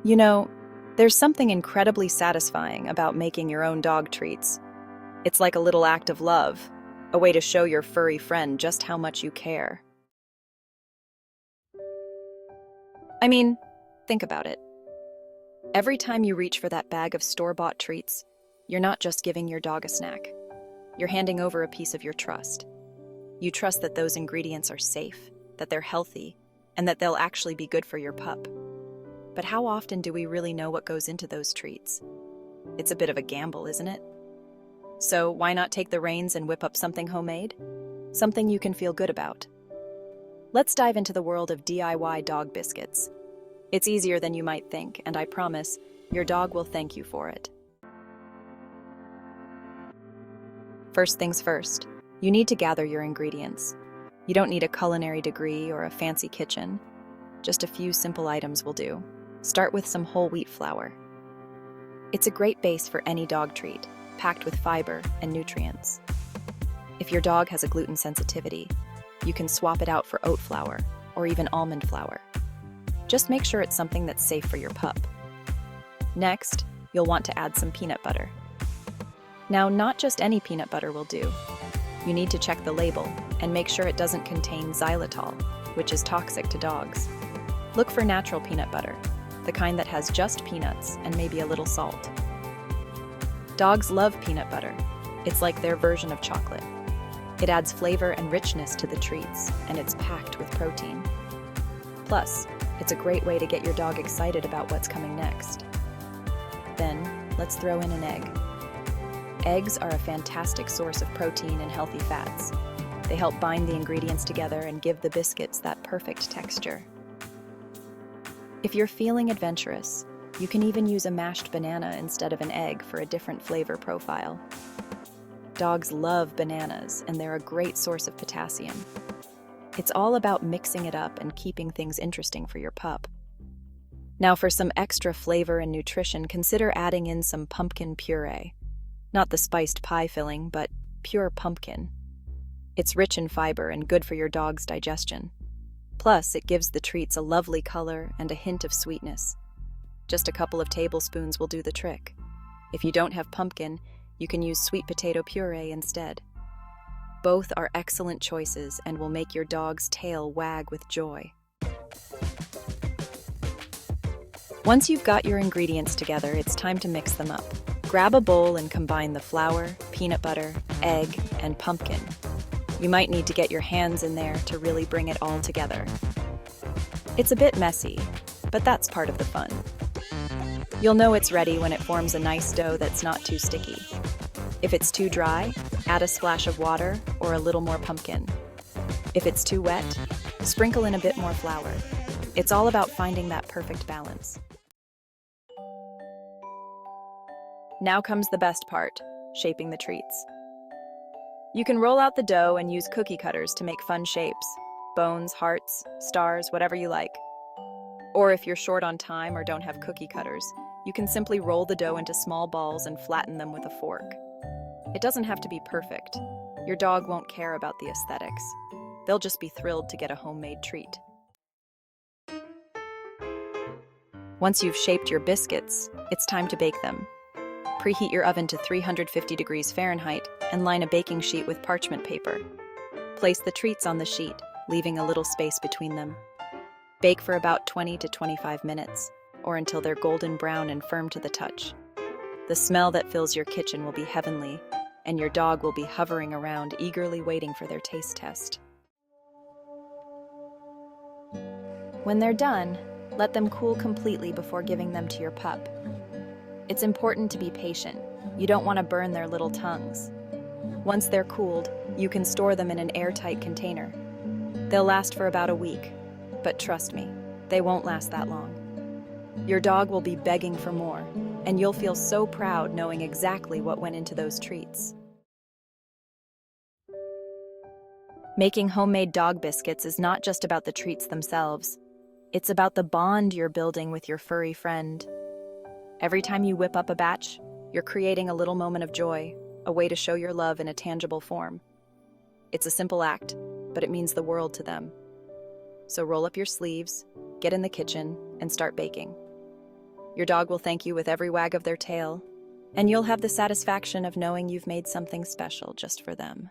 You know, there's something incredibly satisfying about making your own dog treats. It's like a little act of love, a way to show your furry friend just how much you care. I mean, think about it. Every time you reach for that bag of store-bought treats, you're not just giving your dog a snack. You're handing over a piece of your trust. You trust that those ingredients are safe, that they're healthy, and that they'll actually be good for your pup. But how often do we really know what goes into those treats? It's a bit of a gamble, isn't it? So why not take the reins and whip up something homemade? Something you can feel good about. Let's dive into the world of DIY dog biscuits. It's easier than you might think, and I promise, your dog will thank you for it. First things first, you need to gather your ingredients. You don't need a culinary degree or a fancy kitchen. Just a few simple items will do. Start with some whole wheat flour. It's a great base for any dog treat, packed with fiber and nutrients. If your dog has a gluten sensitivity, you can swap it out for oat flour or even almond flour. Just make sure it's something that's safe for your pup. Next, you'll want to add some peanut butter. Now, not just any peanut butter will do. You need to check the label and make sure it doesn't contain xylitol, which is toxic to dogs. Look for natural peanut butter, the kind that has just peanuts and maybe a little salt. Dogs love peanut butter. It's like their version of chocolate. It adds flavor and richness to the treats, and it's packed with protein. Plus, it's a great way to get your dog excited about what's coming next. Then, let's throw in an egg. Eggs are a fantastic source of protein and healthy fats. They help bind the ingredients together and give the biscuits that perfect texture. If you're feeling adventurous, you can even use a mashed banana instead of an egg for a different flavor profile. Dogs love bananas, and they're a great source of potassium. It's all about mixing it up and keeping things interesting for your pup. Now for some extra flavor and nutrition, consider adding in some pumpkin puree. Not the spiced pie filling, but pure pumpkin. It's rich in fiber and good for your dog's digestion. Plus, it gives the treats a lovely color and a hint of sweetness. Just a couple of tablespoons will do the trick. If you don't have pumpkin, you can use sweet potato puree instead. Both are excellent choices and will make your dog's tail wag with joy. Once you've got your ingredients together, it's time to mix them up. Grab a bowl and combine the flour, peanut butter, egg, and pumpkin. You might need to get your hands in there to really bring it all together. It's a bit messy, but that's part of the fun. You'll know it's ready when it forms a nice dough that's not too sticky. If it's too dry, add a splash of water or a little more pumpkin. If it's too wet, sprinkle in a bit more flour. It's all about finding that perfect balance. Now comes the best part, shaping the treats. You can roll out the dough and use cookie cutters to make fun shapes. Bones, hearts, stars, whatever you like. Or if you're short on time or don't have cookie cutters, you can simply roll the dough into small balls and flatten them with a fork. It doesn't have to be perfect. Your dog won't care about the aesthetics. They'll just be thrilled to get a homemade treat. Once you've shaped your biscuits, it's time to bake them. Preheat your oven to 350 degrees Fahrenheit and line a baking sheet with parchment paper. Place the treats on the sheet, leaving a little space between them. Bake for about 20 to 25 minutes, or until they're golden brown and firm to the touch. The smell that fills your kitchen will be heavenly, and your dog will be hovering around, eagerly waiting for their taste test. When they're done, let them cool completely before giving them to your pup. It's important to be patient. You don't want to burn their little tongues. Once they're cooled, you can store them in an airtight container. They'll last for about a week, but trust me, they won't last that long. Your dog will be begging for more, and you'll feel so proud knowing exactly what went into those treats. Making homemade dog biscuits is not just about the treats themselves. It's about the bond you're building with your furry friend. Every time you whip up a batch, you're creating a little moment of joy, a way to show your love in a tangible form. It's a simple act, but it means the world to them. So roll up your sleeves, get in the kitchen, and start baking. Your dog will thank you with every wag of their tail, and you'll have the satisfaction of knowing you've made something special just for them.